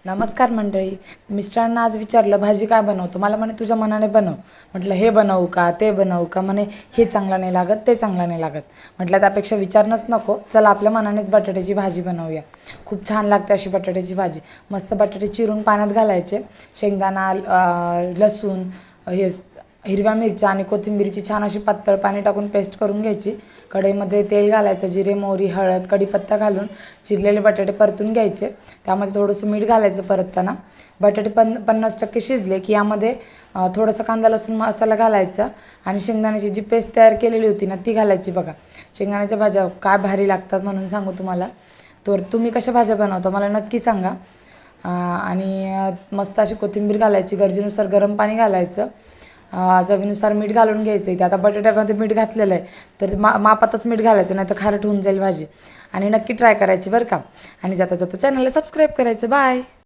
नमस्कार मंडळी. मिस्टरांना आज विचारलं भाजी काय बनवतो. मला म्हणे तुझ्या मनाने बनव. म्हटलं हे बनवू का ते बनवू का. म्हणे हे चांगलं नाही लागत ते चांगलं नाही लागत. म्हटलं त्यापेक्षा विचारणंच नको, चला आपल्या मनानेच बटाट्याची भाजी बनवूया. खूप छान लागते अशी बटाट्याची भाजी. मस्त बटाटे चिरून पाण्यात घालायचे, शेंगदाणा लसूण हे हिरव्या मिरच्या आणि कोथिंबीरची छान अशी पातळ पाणी टाकून पेस्ट करून घ्यायची. कढईमध्ये तेल घालायचं, जिरे मोहरी हळद कढीपत्ता घालून चिरलेले बटाटे परतून घ्यायचे. त्यामध्ये थोडंसं मीठ घालायचं परतताना. बटाटे 50% शिजले की यामध्ये थोडंसं कांदा लसूण मसाला घालायचा आणि शेंगदाण्याची जी पेस्ट तयार केलेली होती ना ती घालायची. बघा शेंगदाण्याच्या भाज्या काय भारी लागतात म्हणून सांगू तुम्हाला. तर तुम्ही कशा भाज्या बनवता मला नक्की सांगा. आणि मस्त अशी कोथिंबीर घालायची, गरजेनुसार गरम पाणी घालायचं, चवीनुसार मीठ घालून घ्यायचं आहे. ते आता बटाट्यामध्ये मीठ घातलेलं आहे तर मापातच मीठ घालायचं, नाही तर खारट होऊन जाईल भाजी. आणि नक्की ट्राय करायची बरं का. आणि जाता जाता चॅनलला सबस्क्राईब करायचं. बाय.